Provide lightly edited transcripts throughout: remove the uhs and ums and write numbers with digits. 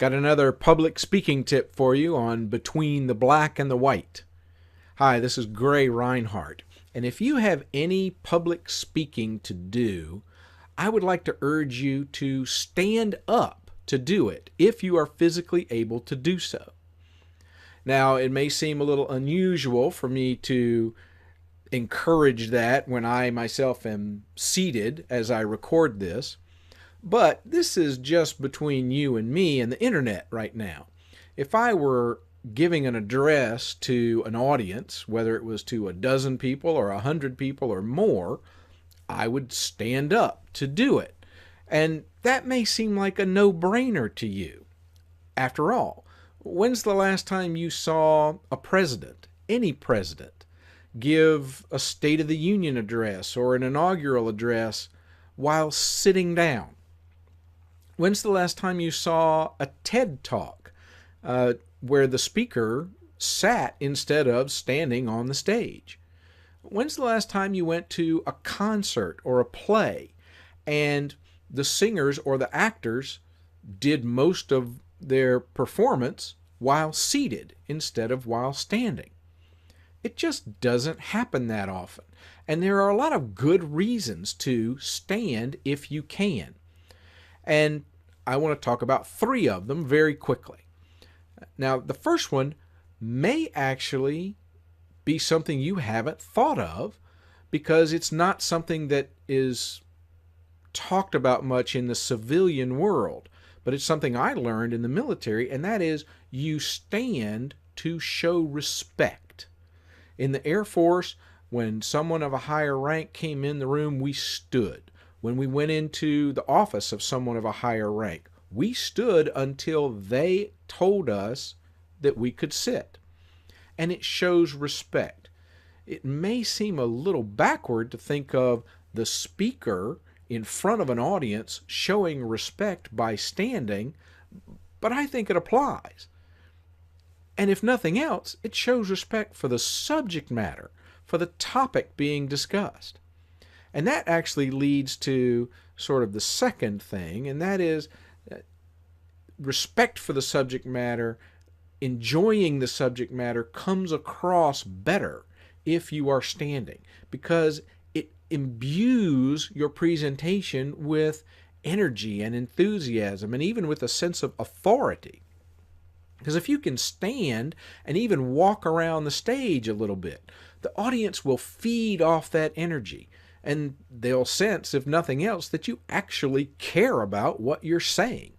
Got another public speaking tip for you on between the black and the white. Hi, this is Gray Rinehart, and if you have any public speaking to do, I would like to urge you to stand up to do it if you are physically able to do so. Now, it may seem a little unusual for me to encourage that when I myself am seated as I record this, but this is just between you and me and the internet right now. If I were giving an address to an audience, whether it was to a dozen people or 100 people or more, I would stand up to do it. And that may seem like a no-brainer to you. After all, when's the last time you saw a president, any president, give a State of the Union address or an inaugural address while sitting down? When's the last time you saw a TED Talk where the speaker sat instead of standing on the stage? When's the last time you went to a concert or a play and the singers or the actors did most of their performance while seated instead of while standing? It just doesn't happen that often. And there are a lot of good reasons to stand if you can. And I want to talk about 3 of them very quickly. Now, the first one may actually be something you haven't thought of because it's not something that is talked about much in the civilian world, but it's something I learned in the military, and that is you stand to show respect. In the Air Force, when someone of a higher rank came in the room, we stood. When we went into the office of someone of a higher rank, we stood until they told us that we could sit. And it shows respect. It may seem a little backward to think of the speaker in front of an audience showing respect by standing, but I think it applies. And if nothing else, it shows respect for the subject matter, for the topic being discussed. And that actually leads to sort of the second thing, and that is respect for the subject matter, enjoying the subject matter comes across better if you are standing because it imbues your presentation with energy and enthusiasm and even with a sense of authority. Because if you can stand and even walk around the stage a little bit, the audience will feed off that energy. And they'll sense, if nothing else, that you actually care about what you're saying.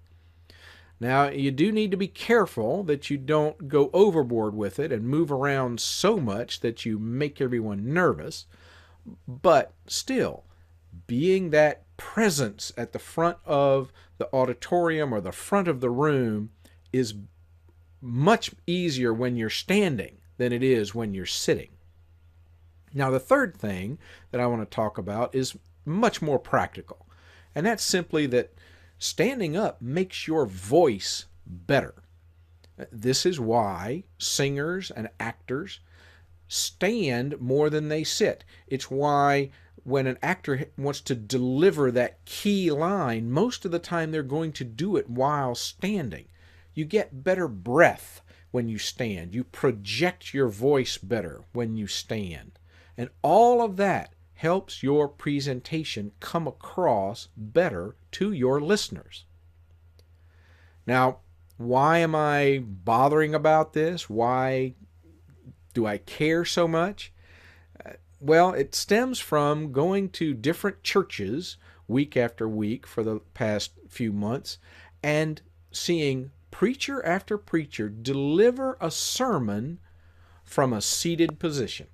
Now, you do need to be careful that you don't go overboard with it and move around so much that you make everyone nervous. But still, being that presence at the front of the auditorium or the front of the room is much easier when you're standing than it is when you're sitting. Now, the third thing that I want to talk about is much more practical, and that's simply that standing up makes your voice better. This is why singers and actors stand more than they sit. It's why when an actor wants to deliver that key line, most of the time they're going to do it while standing. You get better breath when you stand. You project your voice better when you stand. And all of that helps your presentation come across better to your listeners. Now, why am I bothering about this? Why do I care so much? Well, it stems from going to different churches week after week for the past few months and seeing preacher after preacher deliver a sermon from a seated position.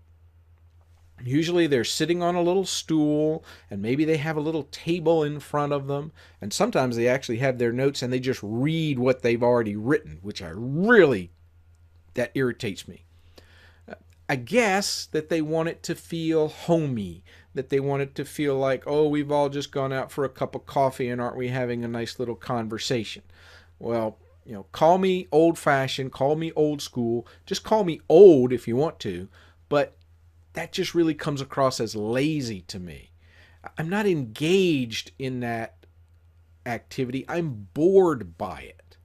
Usually they're sitting on a little stool, and maybe they have a little table in front of them, and sometimes they actually have their notes and they just read what they've already written, which that irritates me. I guess that they want it to feel homey, that they want it to feel like, oh, we've all just gone out for a cup of coffee and aren't we having a nice little conversation? Well, call me old-fashioned, call me old school, just call me old if you want to, but that just really comes across as lazy to me. I'm not engaged in that activity. I'm bored by it.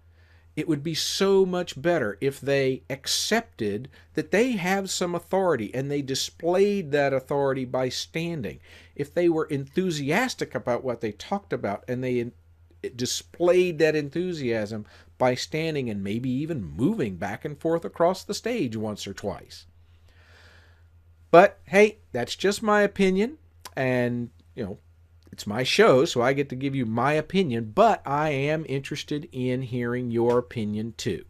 It would be so much better if they accepted that they have some authority and they displayed that authority by standing. If they were enthusiastic about what they talked about and they displayed that enthusiasm by standing and maybe even moving back and forth across the stage once or twice. But hey, that's just my opinion, and it's my show, so I get to give you my opinion, but I am interested in hearing your opinion too.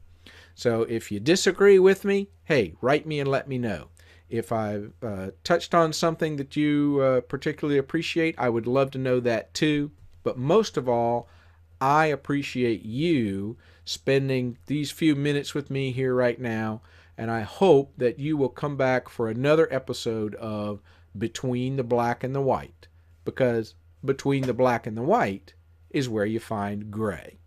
So if you disagree with me, hey, write me and let me know. If I've touched on something that you particularly appreciate, I would love to know that too. But most of all, I appreciate you spending these few minutes with me here right now, and I hope that you will come back for another episode of Between the Black and the White, because between the black and the white is where you find gray.